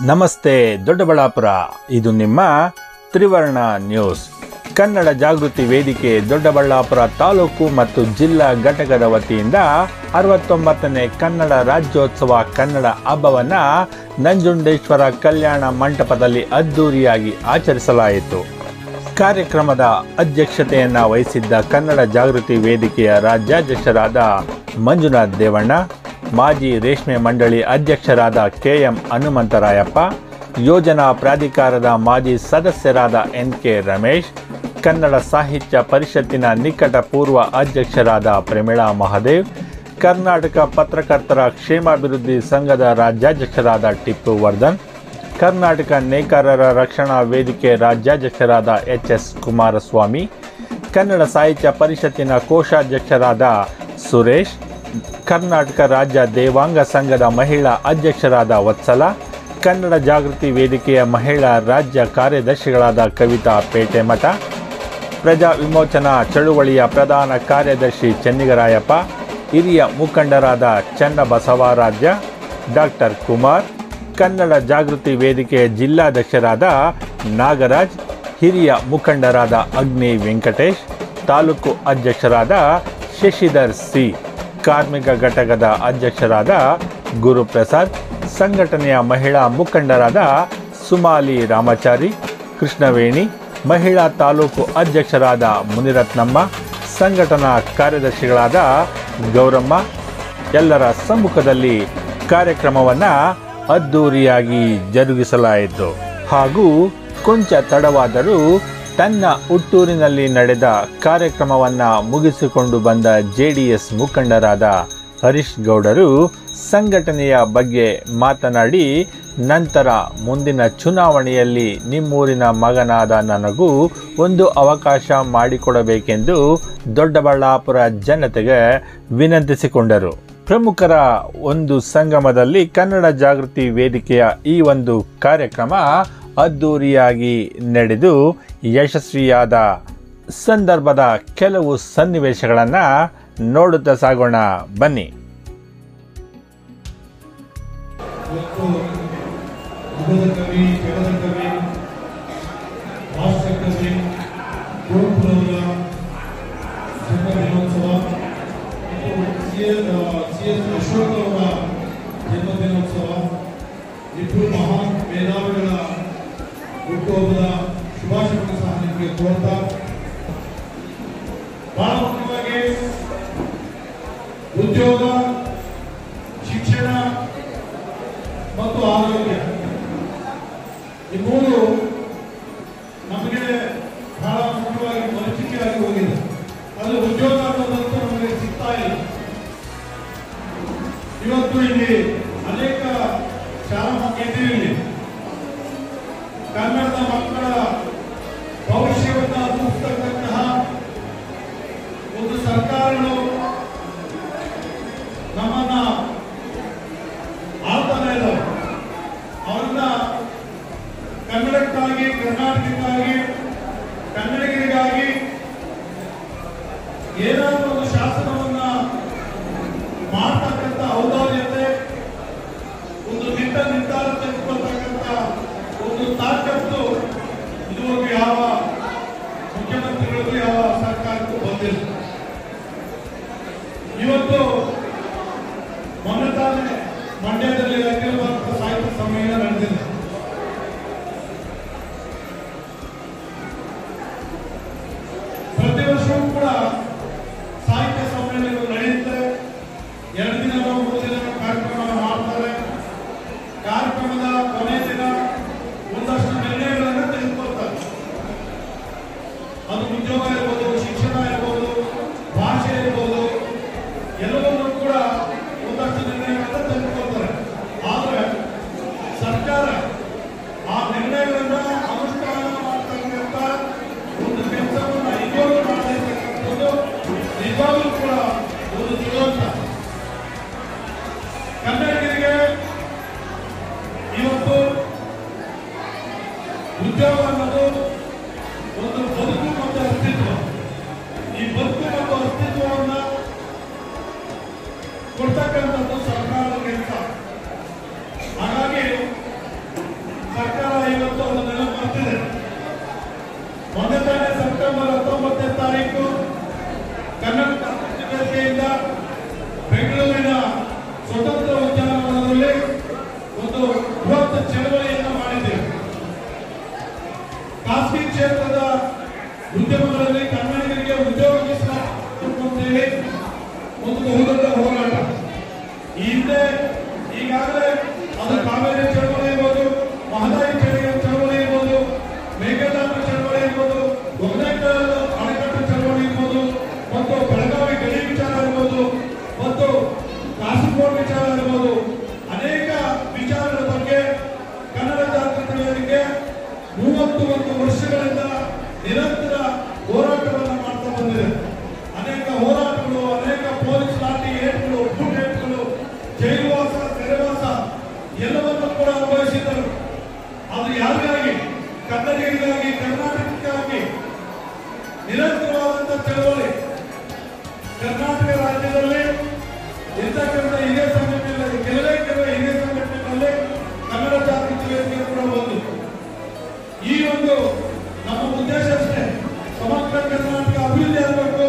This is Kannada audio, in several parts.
ನಮಸ್ತೆ ದೊಡ್ಡಬಳ್ಳಾಪುರ. ಇದು ನಿಮ್ಮ ತ್ರಿವರ್ಣ ನ್ಯೂಸ್. ಕನ್ನಡ ಜಾಗೃತಿ ವೇದಿಕೆ ದೊಡ್ಡಬಳ್ಳಾಪುರ ತಾಲೂಕು ಮತ್ತು ಜಿಲ್ಲಾ ಘಟಕದ ವತಿಯಿಂದ 69ನೇ ಕನ್ನಡ ರಾಜ್ಯೋತ್ಸವ ಕನ್ನಡ ಹಬ್ಬವನ್ನು ನಂಜುಂಡೇಶ್ವರ ಕಲ್ಯಾಣ ಮಂಟಪದಲ್ಲಿ ಅದ್ದೂರಿಯಾಗಿ ಆಚರಿಸಲಾಯಿತು. ಕಾರ್ಯಕ್ರಮದ ಅಧ್ಯಕ್ಷತೆಯನ್ನು ವಹಿಸಿದ್ದ ಕನ್ನಡ ಜಾಗೃತಿ ವೇದಿಕೆಯ ರಾಜ್ಯಾಧ್ಯಕ್ಷರಾದ ಮಂಜುನಾಥ್ ದೇವಣ್ಣ, ಮಾಜಿ ರೇಷ್ಮೆ ಮಂಡಳಿ ಅಧ್ಯಕ್ಷರಾದ KM ಹನುಮಂತರಾಯಪ್ಪ, ಯೋಜನಾ ಪ್ರಾಧಿಕಾರದ ಮಾಜಿ ಸದಸ್ಯರಾದ NK ರಮೇಶ್, ಕನ್ನಡ ಸಾಹಿತ್ಯ ಪರಿಷತ್ತಿನ ನಿಕಟ ಪೂರ್ವ ಅಧ್ಯಕ್ಷರಾದ ಪ್ರಮೀಳಾ ಮಹದೇವ್, ಕರ್ನಾಟಕ ಪತ್ರಕರ್ತರ ಕ್ಷೇಮಾಭಿವೃದ್ಧಿ ಸಂಘದ ರಾಜ್ಯಾಧ್ಯಕ್ಷರಾದ ಟಿಪ್ಪು ವರ್ಧನ್, ಕರ್ನಾಟಕ ನೇಕಾರರ ರಕ್ಷಣಾ ವೇದಿಕೆ ರಾಜ್ಯಾಧ್ಯಕ್ಷರಾದ HS ಕುಮಾರಸ್ವಾಮಿ, ಕನ್ನಡ ಸಾಹಿತ್ಯ ಪರಿಷತ್ತಿನ ಕೋಶಾಧ್ಯಕ್ಷರಾದ ಸುರೇಶ್, ಕರ್ನಾಟಕ ರಾಜ್ಯ ದೇವಾಂಗ ಸಂಘದ ಮಹಿಳಾ ಅಧ್ಯಕ್ಷರಾದ ವತ್ಸಲ, ಕನ್ನಡ ಜಾಗೃತಿ ವೇದಿಕೆಯ ಮಹಿಳಾ ರಾಜ್ಯ ಕಾರ್ಯದರ್ಶಿಗಳಾದ ಕವಿತಾ ಪೇಟೆಮಠ, ಪ್ರಜಾ ವಿಮೋಚನಾ ಚಳುವಳಿಯ ಪ್ರಧಾನ ಕಾರ್ಯದರ್ಶಿ ಚೆನ್ನಿಗರಾಯಪ್ಪ, ಹಿರಿಯ ಮುಖಂಡರಾದ ಚನ್ನಬಸವರಾಜ್ಯ, ಡಾಕ್ಟರ್ ಕುಮಾರ್, ಕನ್ನಡ ಜಾಗೃತಿ ವೇದಿಕೆಯ ಜಿಲ್ಲಾಧ್ಯಕ್ಷರಾದ ನಾಗರಾಜ್, ಹಿರಿಯ ಮುಖಂಡರಾದ ಅಗ್ನಿ ವೆಂಕಟೇಶ್, ತಾಲೂಕು ಅಧ್ಯಕ್ಷರಾದ ಶಶಿಧರ್ C, ಕಾರ್ಮಿಕ ಘಟಕದ ಅಧ್ಯಕ್ಷರಾದ ಗುರುಪ್ರಸಾದ್, ಸಂಘಟನೆಯ ಮಹಿಳಾ ಮುಖಂಡರಾದ ಸುಮಾಲಿ ರಾಮಾಚಾರಿ, ಕೃಷ್ಣವೇಣಿ, ಮಹಿಳಾ ತಾಲೂಕು ಅಧ್ಯಕ್ಷರಾದ ಮುನಿರತ್ನಮ್ಮ, ಸಂಘಟನಾ ಕಾರ್ಯದರ್ಶಿಗಳಾದ ಗೌರಮ್ಮ ಎಲ್ಲರ ಸಮ್ಮುಖದಲ್ಲಿ ಕಾರ್ಯಕ್ರಮವನ್ನು ಅದ್ದೂರಿಯಾಗಿ ಜರುಗಿಸಲಾಯಿತು. ಹಾಗೂ ಕೊಂಚ ತಡವಾದರೂ ತನ್ನ ಹುಟ್ಟೂರಿನಲ್ಲಿ ನಡೆದ ಕಾರ್ಯಕ್ರಮವನ್ನು ಮುಗಿಸಿಕೊಂಡು ಬಂದ JDS ಮುಖಂಡರಾದ ಹರೀಶ್ ಗೌಡರು ಸಂಘಟನೆಯ ಬಗ್ಗೆ ಮಾತನಾಡಿ, ನಂತರ ಮುಂದಿನ ಚುನಾವಣೆಯಲ್ಲಿ ನಿಮ್ಮೂರಿನ ಮಗನಾದ ನನಗೂ ಒಂದು ಅವಕಾಶ ಮಾಡಿಕೊಡಬೇಕೆಂದು ದೊಡ್ಡಬಳ್ಳಾಪುರ ಜನತೆಗೆ ವಿನಂತಿಸಿಕೊಂಡರು. ಪ್ರಮುಖರ ಒಂದು ಸಂಗಮದಲ್ಲಿ ಕನ್ನಡ ಜಾಗೃತಿ ವೇದಿಕೆಯ ಈ ಒಂದು ಕಾರ್ಯಕ್ರಮ ಅದ್ದೂರಿಯಾಗಿ ನಡೆದು ಯಶಸ್ವಿಯಾದ ಸಂದರ್ಭದ ಕೆಲವು ಸನ್ನಿವೇಶಗಳನ್ನು ನೋಡುತ್ತಾ ಸಾಗೋಣ ಬನ್ನಿ. ಮಹಾನ್ ಮೇಧಾವಿಗಳ ಹುಟ್ಟುಹಬ್ಬದ ಶುಭಾಶಯಗಳನ್ನು ಸಹ ನಿಮಗೆ ಕೋರ್ತಾ, ಬಹಳ ಮುಖ್ಯವಾಗಿ ಉದ್ಯೋಗ, ಶಿಕ್ಷಣ ಮತ್ತು ಆರೋಗ್ಯ ಈ ಮೂರು ನಮಗೆ ಬಹಳ ಮುಖ್ಯವಾಗಿ ಮನಚಿಕೆಯಾಗಿ ಹೋಗಿದೆ. ಅದು ಉದ್ಯೋಗ ಅನ್ನೋದಂತೂ ನಮಗೆ ಸಿಗ್ತಾ ಇಲ್ಲ. ಇವತ್ತು ಇಲ್ಲಿ ಅನೇಕ ಶಾಲಾ ಮಕ್ಕಳಿದ್ದೀರಿ, ಕನ್ನಡದ ಮಕ್ಕಳ ಭವಿಷ್ಯವನ್ನು ರೂಪಿಸತಕ್ಕಂತಹ ಒಂದು ಸರ್ಕಾರಗಳು ನಮ್ಮನ್ನ ಆಳ್ತಾನೆ ಇದ್ದಾವೆ. ಅವರನ್ನ ಕನ್ನಡಕ್ಕಾಗಿ, ಕರ್ನಾಟಕಕ್ಕಾಗಿ, ಕನ್ನಡಿಗರಿಗಾಗಿ ಏನಾದರೂ ಒಂದು ಶಾಸನವನ್ನ ಮಾಡತಕ್ಕಂಥ ಔದಾರ್ಯತೆ, ಒಂದು ನಿರ್ಧಾರ ತೆಗೆದುಕೊಳ್ತಕ್ಕಂಥ ಒಂದು ತಾಕತ್ತು ಇದುವರೆಗೂ ಯಾವ ಮುಖ್ಯಮಂತ್ರಿಗಳಿಗೂ ಯಾವ ಸರ್ಕಾರಕ್ಕೂ ಬಂದಿಲ್ಲ. ಇವತ್ತು ಮೊನ್ನೆ ತಾನೇ ಮಂಡ್ಯದಲ್ಲಿ ಅಖಿಲ ಭಾರತ ಸಾಹಿತ್ಯ ಸಮ್ಮೇಳನ ನಡೆದಿದೆ. ಪ್ರತಿ ವರ್ಷವೂ ಕೂಡ ಸಾಹಿತ್ಯ ಸಮ್ಮೇಳನಗಳು ನಡೆಯುತ್ತೆ. 2 ದಿನ 3 ದಿನ ಕಾರ್ಯಕ್ರಮ ಮಾಡ್ತಾರೆ. ಕಾರ್ಯಕ್ರಮದ ಕೊನೆ ದಿನ ಒಂದಷ್ಟು ನಿರ್ಣಯಗಳನ್ನು ತೆಗೆದುಕೊಳ್ತಾರೆ. ಅದು ಉದ್ಯೋಗ ಇರ್ಬೋದು, ಶಿಕ್ಷಣ ಇರ್ಬೋದು, ಭಾಷೆ ಇರ್ಬೋದು, ಎಲ್ಲವನ್ನೂ ಕೂಡ ಒಂದಷ್ಟು ನಿರ್ಣಯಗಳನ್ನು ತೆಗೆದುಕೊಳ್ತಾರೆ. ಆದರೆ ಸರ್ಕಾರ ಆ ನಿರ್ಣಯಗಳನ್ನು ಅನುಷ್ಠಾನ ಮಾಡ್ತಕ್ಕಂಥ ಒಂದು ಕೆಲಸವನ್ನು ಇದುವರೆಗೂ ಮಾಡಲಿರ್ತಕ್ಕಂಥದ್ದು ನಿಜವಾಗ್ಲೂ ಕೂಡ ಒಂದು ದುರಂತ. ಕನ್ನಡಿಗರಿಗೆ ಇವತ್ತು ಉದ್ಯೋಗ ಅನ್ನೋದು ಒಂದು ಬದುಕು ಮತ್ತು ಅಸ್ತಿತ್ವ. ಈ ಬದುಕು ಮತ್ತು ಅಸ್ತಿತ್ವವನ್ನು ಕೊಡ್ತಕ್ಕಂಥದ್ದು ಸರ್ಕಾರದ ಕೆಲಸ. ಹಾಗಾಗಿ ಜಾಗೃತಿ ವೇದಿಕೆ 31 ವರ್ಷಗಳಿಂದ ನಿರಂತರ ಹೋರಾಟವನ್ನು ಮಾಡ್ತಾ ಬಂದಿದೆ. ಅನೇಕ ಹೋರಾಟಗಳು, ಅನೇಕ ಪೊಲೀಸ್ ಲಾಠಿ ಏಟ್ಗಳು, ಬೂಟ್ ಏಟ್ಗಳು, ಜೈಲುವಾಸ, ಸೆರೆವಾಸ ಎಲ್ಲವನ್ನು ಕೂಡ ಅನುಭವಿಸಿದರು. ಅದು ಯಾರಿಗಾಗಿ? ಕನ್ನಡಿಗರಿಗಾಗಿ, ಕರ್ನಾಟಕಕ್ಕಾಗಿ ನಿರಂತರವಾದಂತಹ ಚಳವಳಿ. ಕರ್ನಾಟಕ ರಾಜ್ಯದಲ್ಲಿ ಇರ್ತಕ್ಕಂಥ ಹಿರಿಯ ಸಂಘಟನೆಗಳಲ್ಲಿ ಕೆಲವೇ ಹಿರಿಯ ಸಂಘಟನೆಗಳಲ್ಲಿ ಕನ್ನಡ ಜಾಗೃತಿ ವೇದಿಕೆ ಕೂಡ ಒಂದು. ಈ ಒಂದು ನಮ್ಮ ಉದ್ದೇಶ ಅಷ್ಟೇ, ಸಮಗ್ರ ಕರ್ನಾಟಕ ಅಭಿವೃದ್ಧಿ ಆಗಬೇಕು,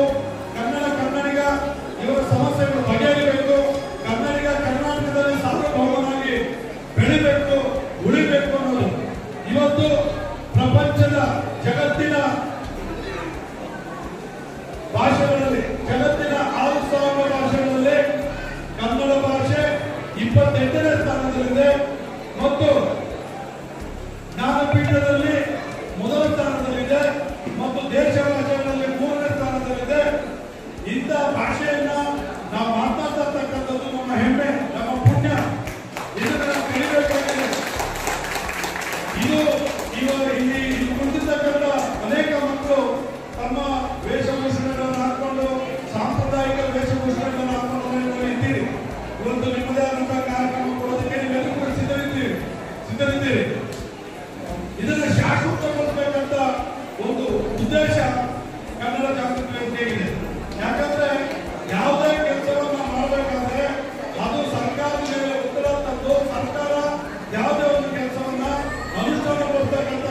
ಕನ್ನಡಿಗ ಇವರ ಸಮಸ್ಯೆಗಳು ಬಗೆಹರಿಬೇಕು, ಕನ್ನಡಿಗ ಕರ್ನಾಟಕದಲ್ಲಿ ಸಾರ್ವಭೌಮನಾಗಿ ಬೆಳಿಬೇಕು, ಉಳಿಬೇಕು ಅನ್ನೋದು. ಇವತ್ತು ಪ್ರಪಂಚದ ಜಗತ್ತಿನ ಭಾಷೆಗಳಲ್ಲಿ, ಜಗತ್ತಿನ 6,000 ಭಾಷೆಗಳಲ್ಲಿ ಕನ್ನಡ ಭಾಷೆ 28ನೇ ಸ್ಥಾನದಲ್ಲಿದೆ ಮತ್ತು ಜ್ಞಾನಪೀಠದಲ್ಲಿ ಮೊದಲ ಸ್ಥಾನದಲ್ಲಿದೆ ಮತ್ತು ದೇಶ ಭಾಷೆಗಳಲ್ಲಿ 3ನೇ ಸ್ಥಾನದಲ್ಲಿದೆ. ಇಂಥ ಭಾಷೆಯನ್ನ ನಾವು ಮಾತನಾಡ್ತಕ್ಕಂಥದ್ದು ನಮ್ಮ ಹೆಮ್ಮೆ, ನಮ್ಮ ಪುಣ್ಯ. ಇದನ್ನು ನಾವು ಕಲಿಬೇಕಾಗಿದೆ. ಇಲ್ಲಿ ಕುಳಿತಿರ್ತಕ್ಕಂಥ ಅನೇಕ ಮಕ್ಕಳು ತಮ್ಮ ವೇಷಭೂಷಣಗಳನ್ನು ಹಾಕೊಂಡು, ಸಾಂಪ್ರದಾಯಿಕ ವೇಷಭೂಷಣಗಳನ್ನು ಹಾಕೊಂಡು ಇದ್ದೀರಿ. ಇವತ್ತು ನಿಮ್ಮದೇ ಆದಂತಹ ಕಾರ್ಯಕ್ರಮ ಕೊಡೋದಕ್ಕೆ ನೀವೆಲ್ಲರೂ ಕೂಡ ಸಿದ್ಧರಿದ್ದೀರಿ. ಇದನ್ನು ಶಾಶ್ವತಗೊಳಿಸಬೇಕಂತ ಒಂದು ಉದ್ದೇಶ ಕನ್ನಡ ಜಾಗೃತಿ ವೇದಿಕೆ ಇದೆ. ಯಾಕಂದ್ರೆ ಯಾವುದೇ ಕೆಲಸವನ್ನ ಮಾಡಬೇಕಾದ್ರೆ ಅದು ಸರ್ಕಾರದ ಮೇಲೆ ಒತ್ತಡ ತಂದು ಸರ್ಕಾರ ಯಾವುದೇ ಒಂದು ಕೆಲಸವನ್ನ ಅನುಷ್ಠಾನಗೊಳಿಸತಕ್ಕಂಥ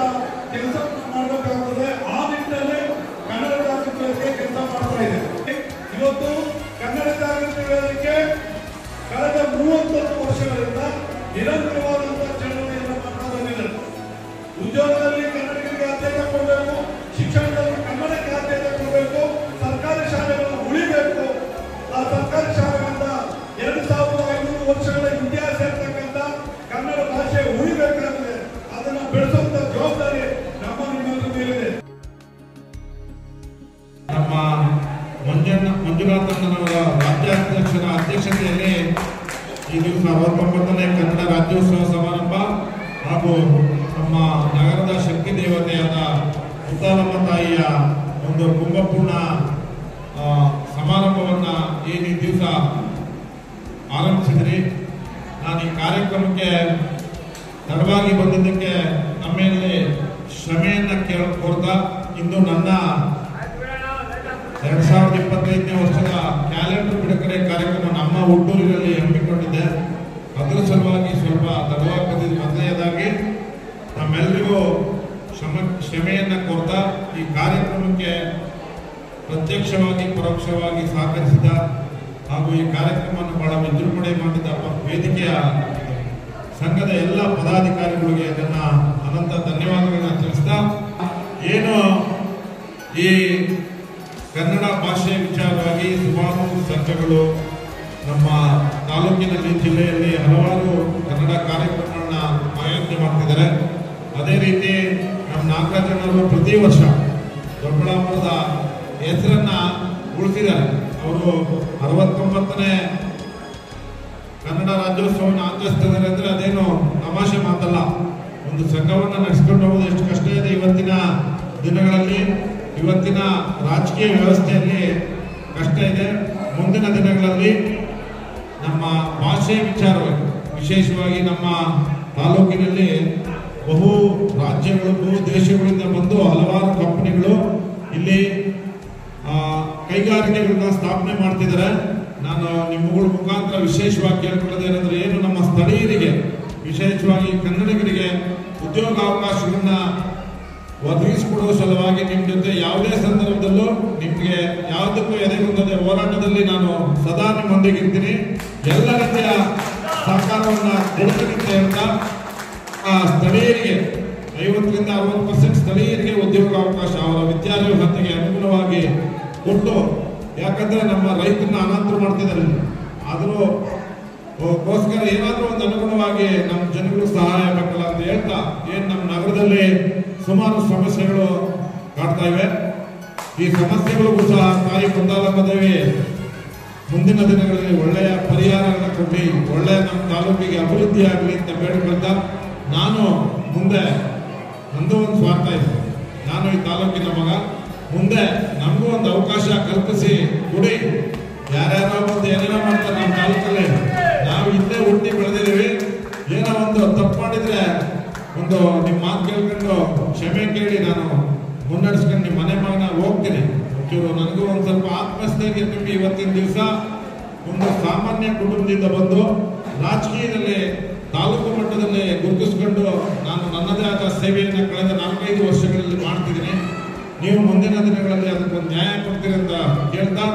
ಕೆಲಸವನ್ನು ಮಾಡಬೇಕಾಗುತ್ತದೆ. ಆ ನಿಟ್ಟಿನಲ್ಲಿ ಕನ್ನಡ ಜಾಗೃತಿ ವೇದಿಕೆ ಕೆಲಸ ಮಾಡ್ತಾ ಇದೆ. ಇವತ್ತು ಕನ್ನಡ ಜಾಗೃತಿ ವೇದಿಕೆ ಕಳೆದ 30 ವರ್ಷಗಳಿಂದ ನಿರಂತರವಾದಂತಹ ಚಳವಳಿಯನ್ನು ಮಾಡ್ತಾ ಬಂದಿದೆ. ಉದ್ಯೋಗದಲ್ಲಿ ಕನ್ನಡಿಗರಿಗೆ ಆದ್ಯತೆ ಕೊಡಬೇಕು, ಶಿಕ್ಷಣದಲ್ಲಿ ಕನ್ನಡಕ್ಕೆ ಆದ್ಯತೆ ಕೊಡಬೇಕು, ಸರ್ಕಾರಿ ಶಾಲೆಗಳನ್ನು ಉಳಿಬೇಕು. ಆ ಸರ್ಕಾರಿ ಶಾಲೆಗಳಿಂದ 2500 ವರ್ಷಗಳ ಇತಿಹಾಸ ಇರ್ತಕ್ಕಂಥ ಕನ್ನಡ ಭಾಷೆ ಉಳಿಬೇಕಾಗಿದೆ. ಅದನ್ನು ಬೆಳೆಸುವಂತ ಜವಾಬ್ದಾರಿ ನಮ್ಮ ನಿಮ್ಮೆಲ್ಲರ ಮೇಲಿದೆ. ನಮ್ಮ ಮಂಜುನಾಥಣ್ಣನವರ ರಾಜ್ಯಾಧ್ಯಕ್ಷರ ಅಧ್ಯಕ್ಷತೆಯಲ್ಲಿ ಈ ದಿವಸ 69ನೇ ಕನ್ನಡ ರಾಜ್ಯೋತ್ಸವ ಸಮಾರಂಭ ಹಾಗೂ ನಮ್ಮ ನಗರದ ಶಕ್ತಿ ದೇವತೆಯಾದ ಮುತ್ತಾಲಮ್ಮ ತಾಯಿಯ ಒಂದು ಕುಂಭಪೂರ್ಣ ಸಮಾರಂಭವನ್ನು ಈ ದಿವಸ ಆರಂಭಿಸಿದ್ರಿ. ನಾನು ಈ ಕಾರ್ಯಕ್ರಮಕ್ಕೆ ತಡವಾಗಿ ಬಂದಿದ್ದಕ್ಕೆ ನಮ್ಮೇಲೆ ಕ್ಷಮೆಯನ್ನು ಕೋರ್ತಾ ಇಂದು ನನ್ನ 2025ನೇ ವರ್ಷದ ಕ್ಯಾಲೆಂಡರ್ ಬಿಡುಗಡೆ ಕಾರ್ಯಕ್ರಮ ನಮ್ಮ ಹುಟ್ಟೂರಿನಲ್ಲಿ ಹಮ್ಮಿಕೊಂಡಿದ್ದೆ. ಅದರ ಸಲುವಾಗಿ ಸ್ವಲ್ಪ ತಡವಾಗಿ ಮೊದಲನೇದಾಗಿ ನಮ್ಮೆಲ್ಲರಿಗೂ ಕ್ಷಮೆಯನ್ನು ಕೋರ್ತಾ ಈ ಕಾರ್ಯಕ್ರಮಕ್ಕೆ ಪ್ರತ್ಯಕ್ಷವಾಗಿ ಪರೋಕ್ಷವಾಗಿ ಸಹಕರಿಸಿದ ಹಾಗೂ ಈ ಕಾರ್ಯಕ್ರಮವನ್ನು ಬಹಳ ವಿಜೃಂಭಣೆ ಮಾಡಿದ ವೇದಿಕೆಯ ಸಂಘದ ಎಲ್ಲ ಪದಾಧಿಕಾರಿಗಳಿಗೆ ಅದನ್ನ ಅನಂತ ಧನ್ಯವಾದಗಳನ್ನ ತಿಳಿಸ್ತಾ, ಏನು ಈ ಕನ್ನಡ ಭಾಷೆ ವಿಚಾರವಾಗಿ ಸುಮಾರು ಸಂಘಗಳು ನಮ್ಮ ತಾಲೂಕಿನಲ್ಲಿ, ಜಿಲ್ಲೆಯಲ್ಲಿ ಹಲವಾರು ಕನ್ನಡ ಕಾರ್ಯಕ್ರಮಗಳನ್ನ ಆಯೋಜನೆ ಮಾಡ್ತಿದ್ದಾರೆ. ಅದೇ ರೀತಿ ನಮ್ಮ ನಾಗರಾಜನವರು ಪ್ರತಿ ವರ್ಷ ದೊಡ್ಡಬಳ್ಳಾಪುರದ ಹೆಸರನ್ನ ಉಳಿಸಿದ್ದಾರೆ. ಅವರು 69ನೇ ಕನ್ನಡ ರಾಜ್ಯೋತ್ಸವವನ್ನು ಆಚರಿಸ್ತಿದ್ದಾರೆ ಅಂದ್ರೆ ಅದೇನು ತಮಾಷೆ ಮಾತಲ್ಲ. ಒಂದು ಸಂಘವನ್ನು ನಡೆಸಿಕೊಂಡು ಹೋಗೋದು ಎಷ್ಟು ಕಷ್ಟ ಇದೆ ಇವತ್ತಿನ ದಿನಗಳಲ್ಲಿ. ಇವತ್ತಿನ ರಾಜಕೀಯ ವ್ಯವಸ್ಥೆಯಲ್ಲಿ ಕಷ್ಟ ಇದೆ. ಮುಂದಿನ ದಿನಗಳಲ್ಲಿ ನಮ್ಮ ಭಾಷೆ ವಿಚಾರವಾಗಿ, ವಿಶೇಷವಾಗಿ ನಮ್ಮ ತಾಲೂಕಿನಲ್ಲಿ ಬಹು ರಾಜ್ಯಗಳು, ಬಹು ದೇಶಗಳಿಂದ ಬಂದು ಹಲವಾರು ಕಂಪನಿಗಳು ಇಲ್ಲಿ ಕೈಗಾರಿಕೆಗಳನ್ನ ಸ್ಥಾಪನೆ ಮಾಡ್ತಿದ್ದಾರೆ. ನಾನು ನಿಮ್ಮಗಳ ಮುಖಾಂತರ ವಿಶೇಷವಾಗಿ ಕೇಳ್ಕೊಳ್ಳೋದೇನೆಂದ್ರೆ, ಏನು ನಮ್ಮ ಸ್ಥಳೀಯರಿಗೆ, ವಿಶೇಷವಾಗಿ ಕನ್ನಡಿಗರಿಗೆ ಉದ್ಯೋಗಾವಕಾಶಗಳನ್ನ ಒದಗಿಸಿಕೊಡುವ ಸಲುವಾಗಿ ನಿಮ್ಮ ಜೊತೆ ಯಾವುದೇ ಸಂದರ್ಭದಲ್ಲೂ ನಿಮಗೆ ಯಾವುದಕ್ಕೂ ಎದೆಗುಂದದೆ ಹೋರಾಟದಲ್ಲಿ ನಾನು ಸದಾ ನಿಮ್ಮೊಂದಿಗೆ ಇರ್ತೀನಿ. ಎಲ್ಲ ರೀತಿಯ ಸಹಕಾರವನ್ನು ಕೊಡ್ತೀನಿ ಅಂತ ಸ್ಥಳೀಯರಿಗೆ 50ರಿಂದ 60% ಸ್ಥಳೀಯರಿಗೆ ಉದ್ಯೋಗಾವಕಾಶ ಅವರ ವಿದ್ಯಾರ್ಹತೆಗೆ ಅನುಗುಣವಾಗಿ ಕೊಟ್ಟು, ಯಾಕಂದ್ರೆ ನಮ್ಮ ರೈತರನ್ನ ಅನಾಥರು ಮಾಡ್ತಿದ್ದಾರೆ, ಆದರೂ ಗೋಸ್ಕರ ಏನಾದರೂ ಒಂದು ಅನುಗುಣವಾಗಿ ನಮ್ಮ ಜನಗಳು ಸಹಾಯ ಆಗಬೇಕಲ್ಲ ಅಂತ ಹೇಳ್ತಾ, ಏನು ನಮ್ಮ ನಗರದಲ್ಲಿ ಸುಮಾರು ಸಮಸ್ಯೆಗಳು ಕಾಡ್ತಾ ಇವೆ. ಈ ಸಮಸ್ಯೆಗಳಿಗೂ ಸಹ ತಾಯಿ ಕುಂದಾಲಮ್ಮ ದೇವಿ ಮುಂದಿನ ದಿನಗಳಲ್ಲಿ ಒಳ್ಳೆಯ ಪರಿಹಾರವನ್ನು ಕೊಟ್ಟು ಒಳ್ಳೆಯ ನಮ್ಮ ತಾಲೂಕಿಗೆ ಅಭಿವೃದ್ಧಿ ಆಗಲಿ ಅಂತ ಬೇಡಿಕೊಳ್ತಾ, ನಾನು ಮುಂದೆ ನಂದು ಒಂದು ಸ್ವಾರ್ಥ ಇದೆ. ನಾನು ಈ ತಾಲೂಕಿನ ಮಗ, ಮುಂದೆ ನಮಗೂ ಒಂದು ಅವಕಾಶ ಕಲ್ಪಿಸಿ ಕೊಡಿ. ಯಾರ್ಯಾರೋ ಬಂದು ಏನೇನೋ ಮಾಡ್ತಾರೆ ನಮ್ಮ ತಾಲೂಕಲ್ಲಿ. ನಾವು ಇಲ್ಲೇ ಹುಟ್ಟಿ ಬೆಳೆದಿದ್ದೀವಿ. ಏನೋ ಒಂದು ತಪ್ಪು ಮಾಡಿದ್ರೆ ಒಂದು ನಿಮ್ಮ ಮಾತು ಕೇಳ್ಕೊಂಡು ಕ್ಷಮೆ ಕೇಳಿ ನಾನು ಮುನ್ನಡೆಸ್ಕೊಂಡು ನಿಮ್ಮ ಮನೆ ಮಗನ ಹೋಗ್ತೀನಿ. ಒಂಚೂರು ನನಗೂ ಒಂದು ಸ್ವಲ್ಪ ಆತ್ಮಸ್ಥೈರ್ಯ ತುಂಬಿ ಇವತ್ತಿನ ದಿವಸ ಒಂದು ಸಾಮಾನ್ಯ ಕುಟುಂಬದಿಂದ ಬಂದು ರಾಜಕೀಯದಲ್ಲಿ ತಾಲೂಕು ಮಟ್ಟದಲ್ಲಿ ಗುರುತಿಸ್ಕೊಂಡು ನಾನು ನನ್ನದೇ ಆದ ಸೇವೆಯನ್ನು ಕಳೆದ 4-5 ವರ್ಷಗಳಲ್ಲಿ ಮಾಡ್ತಿದ್ದೀನಿ. ನೀವು ಮುಂದಿನ ದಿನಗಳಲ್ಲಿ ಅದಕ್ಕೊಂದು ನ್ಯಾಯ ಕೊಡ್ತೀರಿ ಅಂತ ಕೇಳ್ತಾ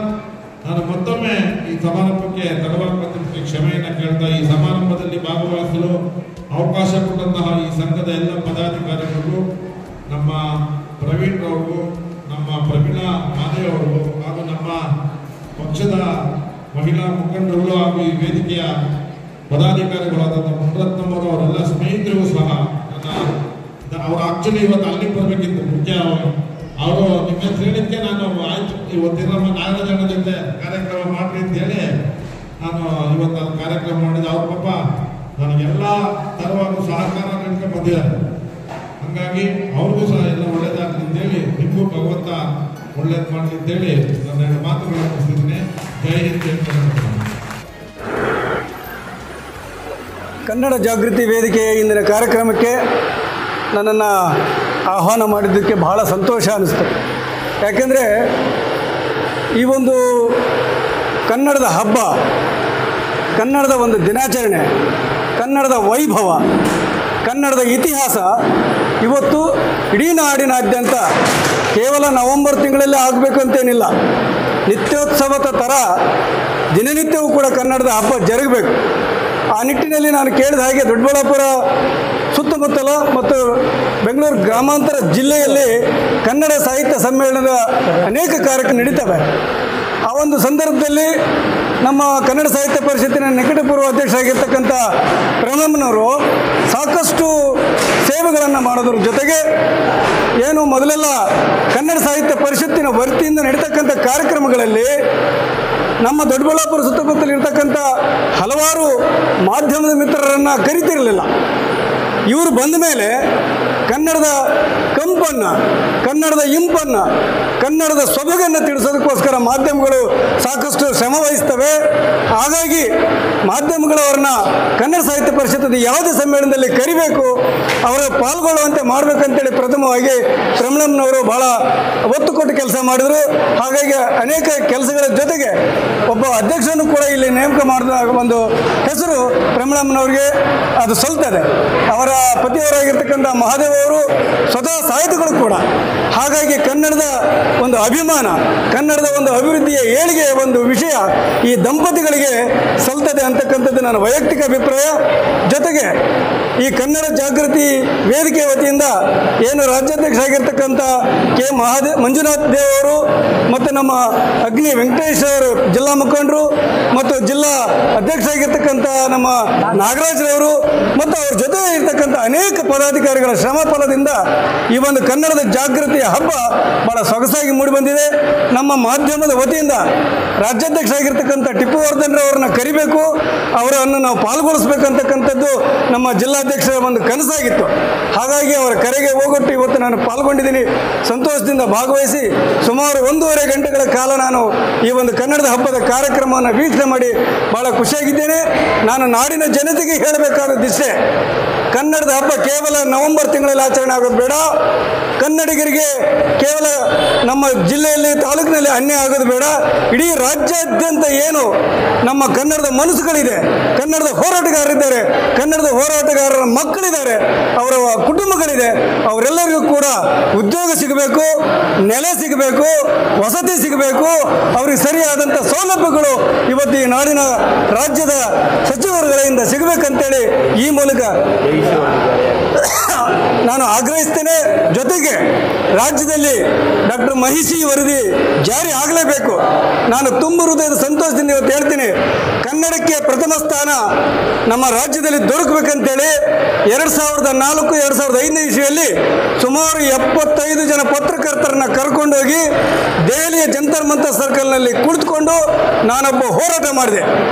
ನಾನು ಮತ್ತೊಮ್ಮೆ ಈ ಸಮಾರಂಭಕ್ಕೆ ತಡವಾಗಿ ಕ್ಷಮೆಯನ್ನು ಕೇಳ್ತಾ, ಈ ಸಮಾರಂಭದಲ್ಲಿ ಭಾಗವಹಿಸಲು ಅವಕಾಶ ಕೊಟ್ಟಂತಹ ಈ ಸಂಘದ ಎಲ್ಲ ಪದಾಧಿಕಾರಿಗಳಿಗೂ, ನಮ್ಮ ಪ್ರವೀಣ್ ರವ್ರಿಗೂ, ನಮ್ಮ ಪ್ರವೀಣಾ ಮಾದೇವ್ ಅವ್ರಿಗೂ, ಹಾಗೂ ನಮ್ಮ ಪಕ್ಷದ ಮಹಿಳಾ ಮುಖಂಡರುಗಳು ಹಾಗೂ ಈ ವೇದಿಕೆಯ ಪದಾಧಿಕಾರಿಗಳಾದ ಮುನರತ್ನಮ್ಮರು ಅವರೆಲ್ಲ ಸ್ನೇಹಿತರಿಗೂ ಸಹ ಅವರು ಆಕ್ಚುಲಿ ಇವತ್ತು ಅಲ್ಲಿಗೆ ಬರಬೇಕಿತ್ತು. ಮುಖ್ಯ ಅವರು ನಿಮ್ಮ ಹೇಳಿದ್ದಕ್ಕೆ ನಾನು ಆಯ್ತು ಇವತ್ತಿನ ನಮ್ಮ ನಾಗರಾಜಣ್ಣ ಜೊತೆ ಕಾರ್ಯಕ್ರಮ ಮಾಡ್ರಿ ಅಂತ ಹೇಳಿ ನಾನು ಇವತ್ತು ಅದು ಕಾರ್ಯಕ್ರಮ ಮಾಡಿದೆ. ಅವ್ರ ಪಾಪ ನನಗೆಲ್ಲ ತರವಾದ ಸಹಕಾರ ನೀಡ್ಕೊಂಡು ಬಂದಿದ್ದಾರೆ. ಹಾಗಾಗಿ ಅವ್ರಿಗೂ ಸಹ ಎಲ್ಲ ಒಳ್ಳೇದಾಗಲಿ ಅಂತೇಳಿ, ನಿಮಗೂ ಭಗವಂತ ಒಳ್ಳೇದು ಮಾಡಲಿ ಅಂತೇಳಿ ನಾನು 2 ಮಾತುಗಳನ್ನು ಮುಗಿಸ್ತಿದ್ದೀನಿ. ಜೈ ಹಿಂದ್. ಕನ್ನಡ ಜಾಗೃತಿ ವೇದಿಕೆಯ ಇಂದಿನ ಕಾರ್ಯಕ್ರಮಕ್ಕೆ ನನ್ನನ್ನು ಆಹ್ವಾನ ಮಾಡಿದ್ದಕ್ಕೆ ಬಹಳ ಸಂತೋಷ ಅನ್ನಿಸ್ತು. ಯಾಕೆಂದರೆ ಈ ಒಂದು ಕನ್ನಡದ ಹಬ್ಬ, ಕನ್ನಡದ ಒಂದು ದಿನಾಚರಣೆ, ಕನ್ನಡದ ವೈಭವ, ಕನ್ನಡದ ಇತಿಹಾಸ ಇವತ್ತು ಇಡೀ ನಾಡಿನಾದ್ಯಂತ ಕೇವಲ ನವೆಂಬರ್ ತಿಂಗಳಲ್ಲೇ ಆಗಬೇಕಂತೇನಿಲ್ಲ. ನಿತ್ಯೋತ್ಸವದ ಥರ ದಿನನಿತ್ಯವೂ ಕೂಡ ಕನ್ನಡದ ಹಬ್ಬ ಜರುಗಬೇಕು. ಆ ನಿಟ್ಟಿನಲ್ಲಿ ನಾನು ಕೇಳಿದ ಹಾಗೆ ದೊಡ್ಡಬಳ್ಳಾಪುರ ಸುತ್ತಮುತ್ತಲ ಮತ್ತು ಬೆಂಗಳೂರು ಗ್ರಾಮಾಂತರ ಜಿಲ್ಲೆಯಲ್ಲಿ ಕನ್ನಡ ಸಾಹಿತ್ಯ ಸಮ್ಮೇಳನದ ಅನೇಕ ಕಾರ್ಯಕ್ರಮ ನಡೀತವೆ. ಆ ಒಂದು ಸಂದರ್ಭದಲ್ಲಿ ನಮ್ಮ ಕನ್ನಡ ಸಾಹಿತ್ಯ ಪರಿಷತ್ತಿನ ನಿಕಟಪೂರ್ವ ಅಧ್ಯಕ್ಷರಾಗಿರ್ತಕ್ಕಂಥ ಪ್ರಣಮ್ನವರು ಸಾಕಷ್ಟು ಸೇವೆಗಳನ್ನು ಮಾಡೋದ್ರ ಜೊತೆಗೆ ಏನು ಮೊದಲೆಲ್ಲ ಕನ್ನಡ ಸಾಹಿತ್ಯ ಪರಿಷತ್ತಿನ ವತಿಯಿಂದ ನಡೀತಕ್ಕಂಥ ಕಾರ್ಯಕ್ರಮಗಳಲ್ಲಿ ನಮ್ಮ ದೊಡ್ಡಬಳ್ಳಾಪುರ ಸುತ್ತಮುತ್ತಲಿರ್ತಕ್ಕಂಥ ಹಲವಾರು ಮಾಧ್ಯಮದ ಮಿತ್ರರನ್ನು ಕರಿತಿರಲಿಲ್ಲ. ಇವರು ಬಂದ ಮೇಲೆ ಕನ್ನಡದ ಕಂಪನ್ನು, ಕನ್ನಡದ ಇಂಪನ್ನು, ಕನ್ನಡದ ಸೊಬಗನ್ನು ತಿಳಿಸೋದಕ್ಕೋಸ್ಕರ ಮಾಧ್ಯಮಗಳು ಸಾಕಷ್ಟು ಶ್ರಮ ವಹಿಸ್ತವೆ. ಹಾಗಾಗಿ ಮಾಧ್ಯಮಗಳವ್ರನ್ನ ಕನ್ನಡ ಸಾಹಿತ್ಯ ಪರಿಷತ್ತದ ಯಾವುದೇ ಸಮ್ಮೇಳನದಲ್ಲಿ ಕರಿಬೇಕು, ಅವರು ಪಾಲ್ಗೊಳ್ಳುವಂತೆ ಮಾಡಬೇಕಂತೇಳಿ ಪ್ರಥಮವಾಗಿ ಪ್ರಮಣಮ್ನವರು ಭಾಳ ಒತ್ತು ಕೊಟ್ಟು ಕೆಲಸ ಮಾಡಿದರು. ಹಾಗಾಗಿ ಅನೇಕ ಕೆಲಸಗಳ ಜೊತೆಗೆ ಒಬ್ಬ ಅಧ್ಯಕ್ಷನೂ ಕೂಡ ಇಲ್ಲಿ ನೇಮಕ ಮಾಡಿದ ಒಂದು ಹೆಸರು ಪ್ರಮಣಮ್ನವ್ರಿಗೆ ಅದು ಸಲ್ತದೆ. ಅವರ ಪತಿಯವರಾಗಿರ್ತಕ್ಕಂಥ ಮಹಾದೇವ್ ಅವರು ಸ್ವತಃ ಸಾಹಿತಿಗಳು ಕೂಡ. ಹಾಗಾಗಿ ಕನ್ನಡದ ಒಂದು ಅಭಿಮಾನ, ಕನ್ನಡದ ಒಂದು ಅಭಿವೃದ್ಧಿಯ ಏಳಿಗೆಯ ಒಂದು ವಿಷಯ ಈ ದಂಪತಿಗಳಿಗೆ ಸಲ್ತದೆ ಅಂತಕ್ಕಂಥದ್ದು ನನ್ನ ವೈಯಕ್ತಿಕ ಅಭಿಪ್ರಾಯ. ಜೊತೆಗೆ ಈ ಕನ್ನಡ ಜಾಗೃತಿ ವೇದಿಕೆ ವತಿಯಿಂದ ಏನು ರಾಜ್ಯಾಧ್ಯಕ್ಷರಾಗಿರ್ತಕ್ಕಂಥ ಕೆ ಮಂಜುನಾಥ್ ದೇವ್ ಅವರು ಮತ್ತು ನಮ್ಮ ಅಗ್ನಿ ವೆಂಕಟೇಶ್ ಅವರು ಜಿಲ್ಲಾ ಮುಖಂಡರು ಮತ್ತು ಜಿಲ್ಲಾ ಅಧ್ಯಕ್ಷರಾಗಿರ್ತಕ್ಕಂಥ ನಮ್ಮ ನಾಗರಾಜ್ರವರು ಮತ್ತು ಅವ್ರ ಜೊತೆ ಇರ್ತಕ್ಕಂಥ ಅನೇಕ ಪದಾಧಿಕಾರಿಗಳ ಶ್ರಮ ಫಲದಿಂದ ಈ ಒಂದು ಕನ್ನಡದ ಜಾಗೃತಿಯ ಹಬ್ಬ ಬಹಳ ಸೊಗಸಾಗಿ ಮೂಡಿಬಂದಿದೆ. ನಮ್ಮ ಮಾಧ್ಯಮದ ವತಿಯಿಂದ ರಾಜ್ಯಾಧ್ಯಕ್ಷರಾಗಿರ್ತಕ್ಕಂಥ ಟಿಪ್ಪು ವರ್ಧನ್ ಅವರನ್ನ ಕರಿಬೇಕು, ಅವರನ್ನು ನಾವು ಪಾಲ್ಗೊಳಿಸ್ಬೇಕಂತಕ್ಕಂಥದ್ದು ನಮ್ಮ ಜಿಲ್ಲಾಧ್ಯಕ್ಷರ ಒಂದು ಕನಸಾಗಿತ್ತು. ಹಾಗಾಗಿ ಅವರ ಕರೆಗೆ ಹೋಗೊಟ್ಟು ಇವತ್ತು ನಾನು ಪಾಲ್ಗೊಂಡಿದ್ದೀನಿ. ಸಂತೋಷದಿಂದ ಭಾಗವಹಿಸಿ ಸುಮಾರು 1.5 ಗಂಟೆಗಳ ಕಾಲ ನಾನು ಈ ಒಂದು ಕನ್ನಡದ ಹಬ್ಬದ ಕಾರ್ಯಕ್ರಮವನ್ನು ವೀಕ್ಷಣೆ ಮಾಡಿ ಬಹಳ ಖುಷಿಯಾಗಿದ್ದೇನೆ. ನಾನು ನಾಡಿನ ಜನತೆಗೆ ಹೇಳಬೇಕಾದದ್ದಿಷ್ಟೇ, ಕನ್ನಡದ ಹಬ್ಬ ಕೇವಲ ನವೆಂಬರ್ ತಿಂಗಳಲ್ಲಿ ಆಚರಣೆ ಆಗೋದು ಬೇಡ. ಕನ್ನಡಿಗರಿಗೆ ಕೇವಲ ನಮ್ಮ ಜಿಲ್ಲೆಯಲ್ಲಿ ತಾಲೂಕಿನಲ್ಲಿ ಅನ್ಯಾಯ ಆಗೋದು ಬೇಡ. ಇಡೀ ರಾಜ್ಯಾದ್ಯಂತ ಏನು ನಮ್ಮ ಕನ್ನಡದ ಮನಸ್ಸುಗಳಿದೆ, ಕನ್ನಡದ ಹೋರಾಟಗಾರರಿದ್ದಾರೆ, ಕನ್ನಡದ ಹೋರಾಟಗಾರರ ಮಕ್ಕಳಿದ್ದಾರೆ, ಅವರ ಕುಟುಂಬಗಳಿದೆ, ಅವರೆಲ್ಲರಿಗೂ ಕೂಡ ಉದ್ಯೋಗ ಸಿಗಬೇಕು, ನೆಲೆ ಸಿಗಬೇಕು, ವಸತಿ ಸಿಗಬೇಕು, ಅವ್ರಿಗೆ ಸರಿಯಾದಂಥ ಸೌಲಭ್ಯಗಳು ಇವತ್ತು ಈ ನಾಡಿನ ರಾಜ್ಯದ ಸಚಿವರುಗಳಿಂದ ಸಿಗಬೇಕಂತೇಳಿ ಈ ಮೂಲಕ ನಾನು ಆಗ್ರಹಿಸ್ತೇನೆ. ಜೊತೆಗೆ ರಾಜ್ಯದಲ್ಲಿ ಡಾಕ್ಟರ್ ಮಹಿಷಿ ವರದಿ ಜಾರಿ ಆಗಲೇಬೇಕು. ನಾನು ತುಂಬ ಹೃದಯದ ಸಂತೋಷದಿಂದ ಇವತ್ತು ಹೇಳ್ತೀನಿ, ಕನ್ನಡಕ್ಕೆ ಪ್ರಥಮ ಸ್ಥಾನ ನಮ್ಮ ರಾಜ್ಯದಲ್ಲಿ ದೊರಕಬೇಕಂತೇಳಿ 2004-2005 ಇಸ್ವಿಯಲ್ಲಿ ಸುಮಾರು 75 ಜನ ಪತ್ರಕರ್ತರನ್ನ ಕರ್ಕೊಂಡೋಗಿ ದೆಹಲಿಯ ಜಂತರ್ ಮಂತರ್ ಸರ್ಕಲ್ನಲ್ಲಿ ಕುಳಿತುಕೊಂಡು ನಾನೊಬ್ಬ ಹೋರಾಟ ಮಾಡಿದೆ.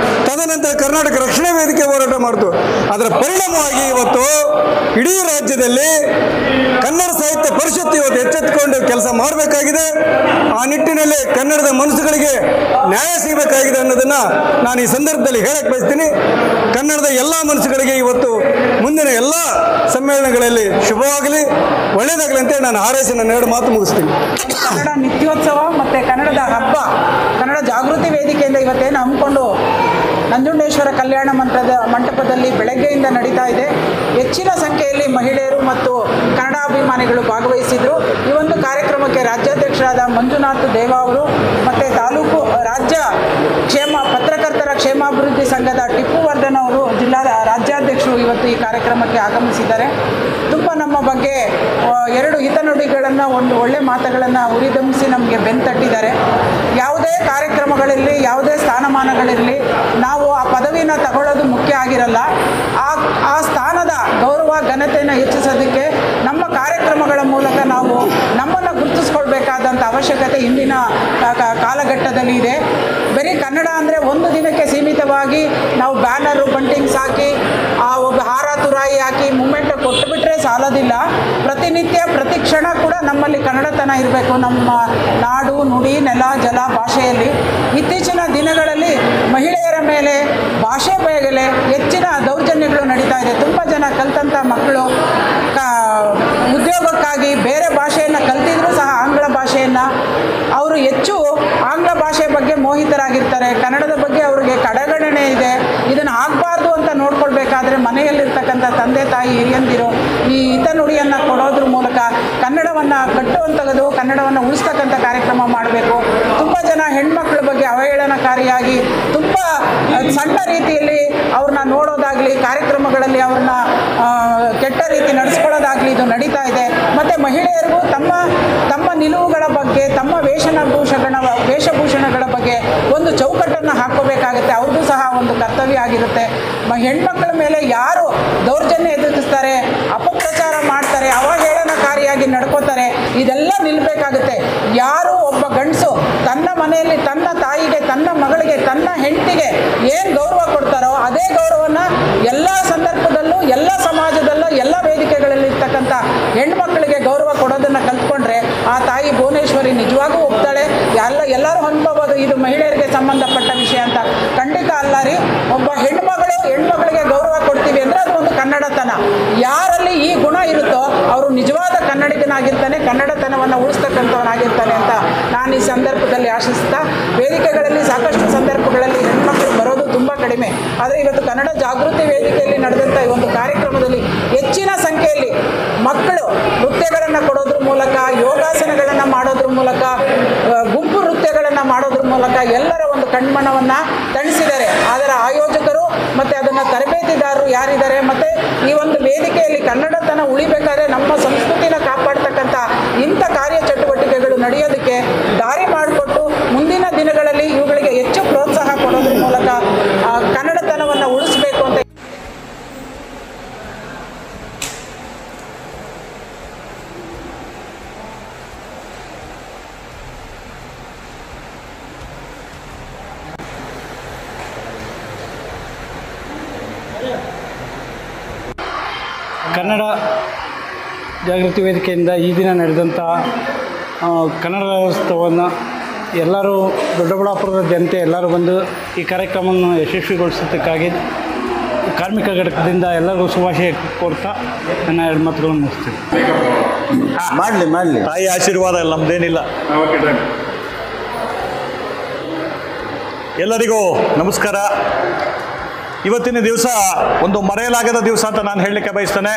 ತದನಂತರ ಕರ್ನಾಟಕ ರಕ್ಷಣಾ ವೇದಿಕೆ ಹೋರಾಟ ಮಾಡಿತು. ಅದರ ಪರಿಣಾಮವಾಗಿ ಇವತ್ತು ಇಡೀ ರಾಜ್ಯದಲ್ಲಿ ನಿಟ್ಟಿನಲ್ಲಿ ಕನ್ನಡ ಸಾಹಿತ್ಯ ಪರಿಷತ್ತು ಇವತ್ತು ಎಚ್ಚೆತ್ತುಕೊಂಡು ಕೆಲಸ ಮಾಡಬೇಕಾಗಿದೆ. ಆ ನಿಟ್ಟಿನಲ್ಲಿ ಕನ್ನಡದ ಮನಸ್ಸುಗಳಿಗೆ ನ್ಯಾಯ ಸಿಗಬೇಕಾಗಿದೆ ಅನ್ನೋದನ್ನು ನಾನು ಈ ಸಂದರ್ಭದಲ್ಲಿ ಹೇಳಕ್ಕೆ ಬಯಸ್ತೀನಿ. ಕನ್ನಡದ ಎಲ್ಲ ಮನಸ್ಸುಗಳಿಗೆ ಇವತ್ತು ಮುಂದಿನ ಎಲ್ಲ ಸಮ್ಮೇಳನಗಳಲ್ಲಿ ಶುಭವಾಗಲಿ, ಒಳ್ಳೆಯದಾಗಲಿ ಅಂತೇಳಿ ನಾನು ಹಾರೈಸಿ ನನ್ನ 2 ಮಾತು ಮುಗಿಸ್ತೀನಿ. ಕನ್ನಡ ನಿತ್ಯೋತ್ಸವ ಮತ್ತು ಕನ್ನಡದ ಹಬ್ಬ ಕನ್ನಡ ಜಾಗೃತಿ ವೇದಿಕೆಯಿಂದ ಇವತ್ತೇನು ಹಮ್ಮಿಕೊಂಡು ನಂಜುಂಡೇಶ್ವರ ಕಲ್ಯಾಣ ಮಂಟಪದಲ್ಲಿ ಬೆಳಗ್ಗೆಯಿಂದ ನಡೀತಾ ಇದೆ. ಹೆಚ್ಚಿನ ಸಂಖ್ಯೆಯಲ್ಲಿ ಮಹಿಳೆಯರು ಮತ್ತು ಕನ್ನಡಾಭಿಮಾನಿಗಳು ಭಾಗವಹಿಸಿದರು. ಈ ಒಂದು ಕಾರ್ಯಕ್ರಮಕ್ಕೆ ರಾಜ್ಯಾಧ್ಯಕ್ಷರಾದ ಮಂಜುನಾಥ್ ದೇವ ಅವರು ಮತ್ತು ತಾಲೂಕು ರಾಜ್ಯ ಪತ್ರಕರ್ತರ ಕ್ಷೇಮಾಭಿವೃದ್ಧಿ ಸಂಘದ ಟಿಪ್ಪು ವರ್ಧನ್ ಅವರು ರಾಜ್ಯಾಧ್ಯಕ್ಷರು ಇವತ್ತು ಈ ಕಾರ್ಯಕ್ರಮಕ್ಕೆ ಆಗಮಿಸಿದ್ದಾರೆ. ತುಂಬ ನಮ್ಮ ಬಗ್ಗೆ 2 ಹಿತನುಡಿಗಳನ್ನು, ಒಂದು ಒಳ್ಳೆ ಮಾತುಗಳನ್ನು ಉರಿದಂಬಿಸಿ ನಮಗೆ ಬೆಂತಟ್ಟಿದ್ದಾರೆ. ಯಾವುದೇ ಕಾರ್ಯಕ್ರಮಗಳಿರಲಿ, ಯಾವುದೇ ಸ್ಥಾನಮಾನಗಳಿರಲಿ, ನಾವು ಆ ಪದವಿನ ತಗೊಳ್ಳೋದು ಮುಖ್ಯ ಆಗಿರಲ್ಲ. ಆ ಸ್ಥಾನದ ಗೌರವ ಘನತೆಯನ್ನು ಹೆಚ್ಚಿಸೋದಕ್ಕೆ ನಮ್ಮ ಕಾರ್ಯಕ್ರಮಗಳ ಮೂಲಕ ನಾವು ನಮ್ಮನ್ನು ಗುರುತಿಸ್ಕೊಳ್ಬೇಕಾದಂಥ ಅವಶ್ಯಕತೆ ಇಂದಿನ ಕಾಲಘಟ್ಟದಲ್ಲಿ ಇದೆ. ಬರೀ ಕನ್ನಡ ಅಂದರೆ ಒಂದು ದಿನಕ್ಕೆ ಸೀಮಿತವಾಗಿ ನಾವು ಬ್ಯಾನರು ಬಂಟಿಂಗ್ಸ್ ಹಾಕಿ ಒಬ್ಬ ಹಾರ ತುರಾಯಿ ಹಾಕಿ ಮೂಮೆಂಟ್ ಕೊಟ್ಟುಬಿಟ್ರೆ ಸಾಲೋದಿಲ್ಲ. ಪ್ರತಿನಿತ್ಯ ಪ್ರತಿ ಕ್ಷಣ ಕೂಡ ನಮ್ಮಲ್ಲಿ ಕನ್ನಡತನ ಇರಬೇಕು, ನಮ್ಮ ನಾಡು ನುಡಿ ನೆಲ ಜಲ ಭಾಷೆಯಲ್ಲಿ. ಇತ್ತೀಚಿನ ದಿನಗಳಲ್ಲಿ ಮಹಿಳೆಯರ ಮೇಲೆ ಭಾಷೆ ಮೇಲೆ ಹೆಚ್ಚಿನ ದೌರ್ಜನ್ಯಗಳು ನಡೀತಾ ಇದೆ. ತುಂಬ ಜನ ಕಲಿತಂಥ ಮಕ್ಕಳು ಉದ್ಯೋಗಕ್ಕಾಗಿ ಬೇರೆ ಭಾಷೆಯನ್ನು ಕಲ್ತಿದ್ರೂ ಸಹ ಆಂಗ್ಲ ಭಾಷೆಯನ್ನು ಅವರು ಹೆಚ್ಚು ಆಂಗ್ಲ ಭಾಷೆ ಬಗ್ಗೆ ಮೋಹಿತರಾಗಿರ್ತಾರೆ. ಕನ್ನಡದ ಬಗ್ಗೆ ಅವರಿಗೆ ಕಡೆಗಣನೆ ಇದೆ. ಇದನ್ನು ಆಗಬಾರ್ದು ಅಂತ ನೋಡ್ಕೊಳ್ಬೇಕಾದ್ರೆ ಮನೆಯಲ್ಲಿರ್ತಕ್ಕಂಥ ತಂದೆ ತಾಯಿ ಹಿರಿಯಂದಿರು ಈ ಹಿತನುಡಿಯನ್ನು ಕೊಡೋದ್ರ ಮೂಲಕ ಕನ್ನಡವನ್ನು ಕಟ್ಟುವಂಥದ್ದು, ಕನ್ನಡವನ್ನು ಉಳಿಸ್ತಕ್ಕಂಥ ಕಾರ್ಯಕ್ರಮ ಮಾಡಬೇಕು. ತುಂಬ ಜನ ಹೆಣ್ಮಕ್ಳ ಬಗ್ಗೆ ಅವಹೇಳನಕಾರಿಯಾಗಿ ತುಂಬ ಸಣ್ಣ ರೀತಿಯಲ್ಲಿ ಅವ್ರನ್ನ ನೋಡೋದಾಗಲಿ, ಕಾರ್ಯಕ್ರಮಗಳಲ್ಲಿ ಅವ್ರನ್ನ ಕೆಟ್ಟ ರೀತಿ ನಡೆಸ್ಕೊಳ್ಳೋದಾಗಲಿ ಇದು ನಡೀತಾ ಇದೆ. ಮತ್ತು ಮಹಿಳೆಯರಿಗೂ ತಮ್ಮ ನಿಲುವುಗಳ ಬಗ್ಗೆ, ತಮ್ಮ ವೇಷಭೂಷಣಗಳ ಬಗ್ಗೆ ಒಂದು ಚೌಕಟ್ಟನ್ನು ಹಾಕೋಬೇಕಾಗುತ್ತೆ. ಅವ್ರಿಗೂ ಸಹ ಒಂದು ಕರ್ತವ್ಯ ಆಗಿರುತ್ತೆ. ಹೆಣ್ಮಕ್ಳ ಮೇಲೆ ಯಾರು ದೌರ್ಜನ್ಯ ಎದುರಿಸ್ತಾರೆ, ಅಪಪ್ರಚಾರ ಮಾಡ್ತಾರೆ, ಅವಹೇಳನಕಾರಿಯಾಗಿ ನಡ್ಕೋತಾರೆ, ಇದೆಲ್ಲ ನಿಲ್ಲಬೇಕಾಗುತ್ತೆ. ಯಾರು ಒಬ್ಬ ಗಂಡಸು ತನ್ನ ಮನೆಯಲ್ಲಿ ತನ್ನ ತಾಯಿಗೆ, ತನ್ನ ಮಗಳಿಗೆ, ತನ್ನ ಹೆಂಡತಿಗೆ ಏನು ಗೌರವ ಕೊಡ್ತಾರೋ ಅದೇ ಗೌರವನ ಎಲ್ಲ ಸಂದರ್ಭದಲ್ಲೂ, ಎಲ್ಲ ಸಮಾಜದಲ್ಲೂ, ಎಲ್ಲ ವೇದಿಕೆಗಳಲ್ಲಿ ಇರ್ತಕ್ಕಂಥ ಹೆಣ್ಮಕ್ಳಿಗೆ ಗೌರವ ಕೊಡೋದನ್ನು ಕಲ್ತ್ಕೊಂಡ್ರೆ ಆ ತಾಯಿ ಭುವನೇಶ್ವರಿ ನಿಜವಾಗೂ ಒಪ್ತಾಳೆ. ಎಲ್ಲರೂ ಅನ್ಕೋಬೋದು ಇದು ಮಹಿಳೆಯರಿಗೆ ಸಂಬಂಧಪಟ್ಟ ವಿಷಯ ಅಂತ. ಖಂಡಿತ ಅಲ್ಲ ರೀ. ಒಬ್ಬ ಹೆಣ್ಮಗಳಿಗೆ ಗೌರವ ಕೊಡ್ತೀವಿ ಅಂದರೆ ಅದು ಒಂದು ಕನ್ನಡತನ. ಯಾರಲ್ಲಿ ಈ ಗುಣ ಇರುತ್ತೋ ಅವರು ನಿಜವಾದ ಕನ್ನಡಿಗನಾಗಿರ್ತಾನೆ, ಕನ್ನಡತನವನ್ನು ಉಳಿಸ್ತಕ್ಕಂಥವನಾಗಿರ್ತಾನೆ ಅಂತ ನಾನು ಈ ಸಂದರ್ಭದಲ್ಲಿ ಆಶಿಸ್ತಾ, ವೇದಿಕೆಗಳಲ್ಲಿ ಸಾಕಷ್ಟು ಸಂದರ್ಭಗಳಲ್ಲಿ ಹೆಣ್ಮಕ್ಳು ಬರೋದು ತುಂಬ ಕಡಿಮೆ. ಆದರೆ ಇವತ್ತು ಕನ್ನಡ ಜಾಗೃತಿ ವೇದಿಕೆಯಲ್ಲಿ ನಡೆದಂಥ ಈ ಒಂದು ಕಾರ್ಯಕ್ರಮದಲ್ಲಿ ಹೆಚ್ಚಿನ ಸಂಖ್ಯೆಯಲ್ಲಿ ಮಕ್ಕಳು ನೃತ್ಯಗಳನ್ನು ಕೊಡೋದ್ರ ಮೂಲಕ, ಯೋಗಾಸನಗಳನ್ನು ಮಾಡೋದ್ರ ಮೂಲಕ, ಗುಂಪು ನೃತ್ಯಗಳನ್ನು ಮಾಡೋದ್ರ ಮೂಲಕ ಎಲ್ಲರ ಒಂದು ಕಣ್ಮನವನ್ನು ತಣಿಸಿದ್ದಾರೆ. ಅದರ ಆಯೋಜಕರು ಮತ್ತು ಅದನ್ನು ತರಬೇತಿದಾರರು ಯಾರಿದ್ದಾರೆ, ಮತ್ತು ಈ ಒಂದು ವೇದಿಕೆಯಲ್ಲಿ ಕನ್ನಡತನ ಉಳಿಬೇಕಾದ್ರೆ ನಮ್ಮ ಸಂಸ್ಕೃತಿನ ಕಾಪಾಡ್ತಕ್ಕಂಥ ಇಂಥ ಕಾರ್ಯಚಟುವಟಿಕೆಗಳು ನಡೆಯೋದಕ್ಕೆ ದಾರಿ ಮಾಡಿಕೊಟ್ಟು ಮುಂದಿನ ದಿನಗಳಲ್ಲಿ ಇವುಗಳಿಗೆ ಹೆಚ್ಚು ಪ್ರೋತ್ಸಾಹ ಕೊಡೋದ್ರ ಮೂಲಕ ಕನ್ನಡತನವನ್ನು ಉಳಿಸಬೇಕು ಅಂತ. ಕನ್ನಡ ಜಾಗೃತಿ ವೇದಿಕೆಯಿಂದ ಈ ದಿನ ನಡೆದಂಥ ಕನ್ನಡ ರಾಜ್ಯೋತ್ಸವವನ್ನು ಎಲ್ಲರೂ ದೊಡ್ಡಬಳ್ಳಾಪುರದ ಜನತೆ ಎಲ್ಲರೂ ಬಂದು ಈ ಕಾರ್ಯಕ್ರಮವನ್ನು ಯಶಸ್ವಿಗೊಳಿಸೋದಕ್ಕಾಗಿ ಕಾರ್ಮಿಕ ಘಟಕದಿಂದ ಎಲ್ಲರಿಗೂ ಶುಭಾಶಯ ಕೋರ್ತಾ ನನ್ನ 2 ಮಾತುಗಳನ್ನು ಮುಗಿಸ್ತೀನಿ. ಮಾಡಲಿ ತಾಯಿ ಆಶೀರ್ವಾದ ಇಲ್ಲ, ನಮ್ಮದೇನಿಲ್ಲ. ಎಲ್ಲರಿಗೂ ನಮಸ್ಕಾರ. ಇವತ್ತಿನ ದಿವಸ ಒಂದು ಮರೆಯಲಾಗದ ದಿವಸ ಅಂತ ನಾನು ಹೇಳಲಿಕ್ಕೆ ಬಯಸ್ತೇನೆ.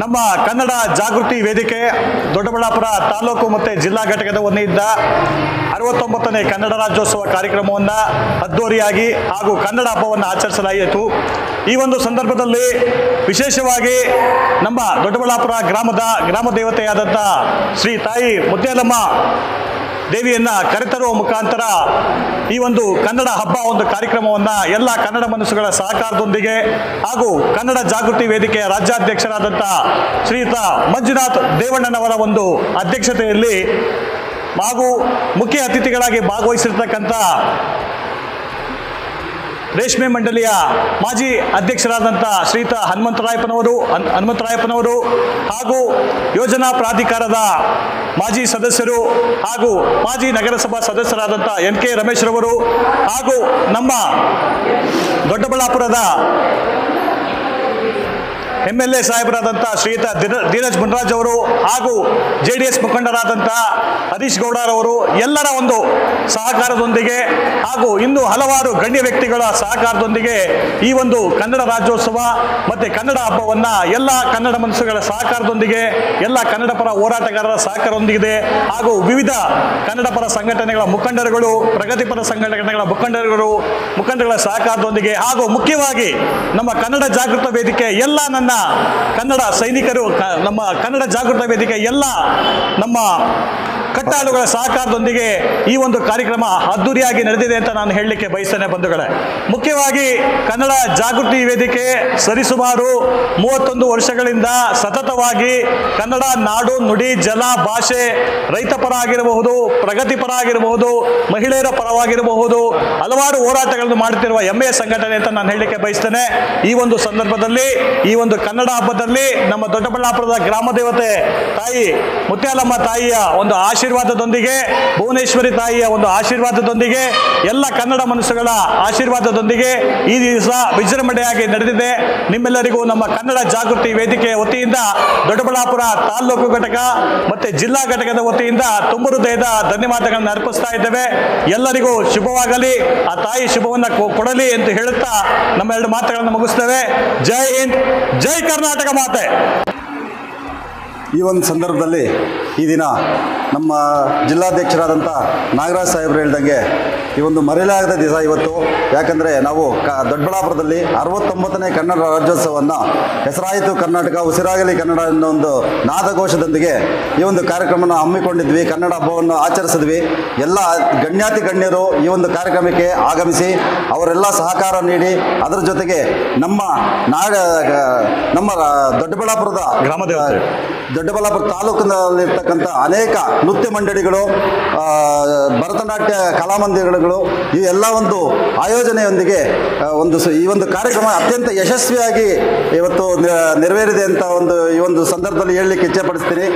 ನಮ್ಮ ಕನ್ನಡ ಜಾಗೃತಿ ವೇದಿಕೆ ದೊಡ್ಡಬಳ್ಳಾಪುರ ತಾಲೂಕು ಮತ್ತು ಜಿಲ್ಲಾ ಘಟಕದ ವತಿಯಿಂದ 69ನೇ ಕನ್ನಡ ರಾಜ್ಯೋತ್ಸವ ಕಾರ್ಯಕ್ರಮವನ್ನು ಅದ್ದೂರಿಯಾಗಿ ಹಾಗೂ ಕನ್ನಡ ಹಬ್ಬವನ್ನು ಆಚರಿಸಲಾಯಿತು. ಈ ಒಂದು ಸಂದರ್ಭದಲ್ಲಿ ವಿಶೇಷವಾಗಿ ನಮ್ಮ ದೊಡ್ಡಬಳ್ಳಾಪುರ ಗ್ರಾಮ ದೇವತೆಯಾದಂಥ ಶ್ರೀ ತಾಯಿ ಮುತ್ಯಾಲಮ್ಮ ದೇವಿಯನ್ನು ಕರೆತರುವ ಮುಖಾಂತರ ಈ ಒಂದು ಕನ್ನಡ ಹಬ್ಬ ಒಂದು ಕಾರ್ಯಕ್ರಮವನ್ನು ಎಲ್ಲ ಕನ್ನಡ ಮನಸ್ಸುಗಳ ಸಹಕಾರದೊಂದಿಗೆ ಹಾಗೂ ಕನ್ನಡ ಜಾಗೃತಿ ವೇದಿಕೆಯ ರಾಜ್ಯಾಧ್ಯಕ್ಷರಾದಂಥ ಶ್ರೀಯುತ ಮಂಜುನಾಥ್ ದೇವಣ್ಣನವರ ಒಂದು ಅಧ್ಯಕ್ಷತೆಯಲ್ಲಿ ಹಾಗೂ ಮುಖ್ಯ ಅತಿಥಿಗಳಾಗಿ ಭಾಗವಹಿಸಿರ್ತಕ್ಕಂಥ ರೇಷ್ಮೆ ಮಂಡಳಿಯ ಮಾಜಿ ಅಧ್ಯಕ್ಷರಾದಂಥ ಶ್ರೀಯುತ ಹನುಮಂತರಾಯಪ್ಪನವರು ಹಾಗೂ ಯೋಜನಾ ಪ್ರಾಧಿಕಾರದ ಮಾಜಿ ಸದಸ್ಯರು ಹಾಗೂ ಮಾಜಿ ನಗರಸಭಾ ಸದಸ್ಯರಾದಂಥ NK ರಮೇಶ್ ರವರು ಹಾಗೂ ನಮ್ಮ ದೊಡ್ಡಬಳ್ಳಾಪುರದ MLA ಸಾಹೇಬರಾದಂಥ ಶ್ರೀಯುತ ಧೀರಜ್ ಮುನ್ರಾಜ್ ಅವರು ಹಾಗೂ JDS ಮುಖಂಡರಾದಂಥ ಹರೀಶ್ ಗೌಡರವರು ಎಲ್ಲರ ಒಂದು ಸಹಕಾರದೊಂದಿಗೆ ಹಾಗೂ ಇನ್ನೂ ಹಲವಾರು ಗಣ್ಯ ವ್ಯಕ್ತಿಗಳ ಸಹಕಾರದೊಂದಿಗೆ ಈ ಒಂದು ಕನ್ನಡ ರಾಜ್ಯೋತ್ಸವ ಮತ್ತು ಕನ್ನಡ ಹಬ್ಬವನ್ನು ಎಲ್ಲ ಕನ್ನಡ ಮನಸ್ಸುಗಳ ಸಹಕಾರದೊಂದಿಗೆ ಎಲ್ಲ ಕನ್ನಡ ಪರ ಹೋರಾಟಗಾರರ ಸಹಕಾರದೊಂದಿಗೆ ಹಾಗೂ ವಿವಿಧ ಕನ್ನಡ ಪರ ಸಂಘಟನೆಗಳ ಮುಖಂಡರುಗಳು ಪ್ರಗತಿಪರ ಸಂಘಟನೆಗಳ ಮುಖಂಡರುಗಳ ಸಹಕಾರದೊಂದಿಗೆ ಹಾಗೂ ಮುಖ್ಯವಾಗಿ ನಮ್ಮ ಕನ್ನಡ ಜಾಗೃತ ವೇದಿಕೆ ಎಲ್ಲ ನನ್ನ ಕನ್ನಡ ಸೈನಿಕರು ನಮ್ಮ ಕನ್ನಡ ಜಾಗೃತ ವೇದಿಕೆ ಎಲ್ಲ ನಮ್ಮ ಕಟ್ಟಾಳುಗಳ ಸಹಕಾರದೊಂದಿಗೆ ಈ ಒಂದು ಕಾರ್ಯಕ್ರಮ ಅದ್ದೂರಿಯಾಗಿ ನಡೆದಿದೆ ಅಂತ ನಾನು ಹೇಳಲಿಕ್ಕೆ ಬಯಸ್ತೇನೆ ಬಂಧುಗಳೇ. ಮುಖ್ಯವಾಗಿ ಕನ್ನಡ ಜಾಗೃತಿ ವೇದಿಕೆ ಸರಿಸುಮಾರು 31 ವರ್ಷಗಳಿಂದ ಸತತವಾಗಿ ಕನ್ನಡ ನಾಡು ನುಡಿ ಜಲ ಭಾಷೆ ರೈತ ಪರ ಆಗಿರಬಹುದು, ಪ್ರಗತಿಪರ ಆಗಿರಬಹುದು, ಮಹಿಳೆಯರ ಪರವಾಗಿರಬಹುದು ಹಲವಾರು ಹೋರಾಟಗಳನ್ನು ಮಾಡುತ್ತಿರುವ ಹೆಮ್ಮೆಯ ಸಂಘಟನೆ ಅಂತ ನಾನು ಹೇಳಲಿಕ್ಕೆ ಬಯಸ್ತೇನೆ. ಈ ಒಂದು ಸಂದರ್ಭದಲ್ಲಿ ಈ ಒಂದು ಕನ್ನಡ ಹಬ್ಬದಲ್ಲಿ ನಮ್ಮ ದೊಡ್ಡಬಳ್ಳಾಪುರದ ಗ್ರಾಮ ದೇವತೆ ತಾಯಿ ಮುತ್ಯಾಲಮ್ಮ ತಾಯಿಯ ಒಂದು ಆಶೀರ್ವಾದದೊಂದಿಗೆ, ಭುವನೇಶ್ವರಿ ತಾಯಿಯ ಒಂದು ಆಶೀರ್ವಾದದೊಂದಿಗೆ, ಎಲ್ಲ ಕನ್ನಡ ಮನಸ್ಸುಗಳ ಆಶೀರ್ವಾದದೊಂದಿಗೆ ಈ ದಿವಸ ವಿಜೃಂಭಣೆಯಾಗಿ ನಡೆದಿದೆ. ನಿಮ್ಮೆಲ್ಲರಿಗೂ ನಮ್ಮ ಕನ್ನಡ ಜಾಗೃತಿ ವೇದಿಕೆ ವತಿಯಿಂದ ದೊಡ್ಡಬಳ್ಳಾಪುರ ತಾಲೂಕು ಘಟಕ ಮತ್ತು ಜಿಲ್ಲಾ ಘಟಕದ ವತಿಯಿಂದ ತುಂಬ ಹೃದಯದ ಧನ್ಯವಾದಗಳನ್ನು ಅರ್ಪಿಸ್ತಾ ಇದ್ದೇವೆ. ಎಲ್ಲರಿಗೂ ಶುಭವಾಗಲಿ, ಆ ತಾಯಿ ಶುಭವನ್ನು ಕೊಡಲಿ ಎಂದು ಹೇಳುತ್ತಾ ನಮ್ಮ 2 ಮಾತುಗಳನ್ನು ಮುಗಿಸ್ತೇವೆ. ಜೈ ಹಿಂದ್, ಜೈ ಕರ್ನಾಟಕ ಮಾತೆ. ಈ ಒಂದು ಸಂದರ್ಭದಲ್ಲಿ ಈ ದಿನ ನಮ್ಮ ಜಿಲ್ಲಾಧ್ಯಕ್ಷರಾದಂಥ ನಾಗರಾಜ್ ಸಾಹೇಬ್ರು ಹೇಳ್ದಂಗೆ ಈ ಒಂದು ಮರೆಯಲಾಗದ ದಿವಸ ಇವತ್ತು. ಯಾಕಂದರೆ ನಾವು ದೊಡ್ಡಬಳ್ಳಾಪುರದಲ್ಲಿ 69ನೇ ಕನ್ನಡ ರಾಜ್ಯೋತ್ಸವವನ್ನು ಹೆಸರಾಯಿತು ಕರ್ನಾಟಕ ಉಸಿರಾಗಲಿ ಕನ್ನಡ ಅನ್ನೋ ಒಂದು ನಾದಘೋಷದೊಂದಿಗೆ ಈ ಒಂದು ಕಾರ್ಯಕ್ರಮನ ಹಮ್ಮಿಕೊಂಡಿದ್ವಿ. ಕನ್ನಡ ಹಬ್ಬವನ್ನು ಆಚರಿಸಿದ್ವಿ. ಎಲ್ಲ ಗಣ್ಯಾತಿ ಗಣ್ಯರು ಈ ಒಂದು ಕಾರ್ಯಕ್ರಮಕ್ಕೆ ಆಗಮಿಸಿ ಅವರೆಲ್ಲ ಸಹಕಾರ ನೀಡಿ ಅದರ ಜೊತೆಗೆ ನಮ್ಮ ದೊಡ್ಡಬಳ್ಳಾಪುರದ ದೊಡ್ಡಬಳ್ಳಾಪುರ ತಾಲೂಕಿನಲ್ಲಿರ್ತಕ್ಕಂಥ ಅನೇಕ ನೃತ್ಯ ಮಂಡಳಿಗಳು, ಭರತನಾಟ್ಯ ಕಲಾಮಂದಿರಗಳು ಇವೆಲ್ಲ ಒಂದು ಆಯೋಜನೆಯೊಂದಿಗೆ ಈ ಒಂದು ಕಾರ್ಯಕ್ರಮ ಅತ್ಯಂತ ಯಶಸ್ವಿಯಾಗಿ ಇವತ್ತು ನೆರವೇರಿದೆ ಅಂತ ಈ ಒಂದು ಸಂದರ್ಭದಲ್ಲಿ ಹೇಳಲಿಕ್ಕೆ ಇಚ್ಛೆಪಡಿಸ್ತೀನಿ.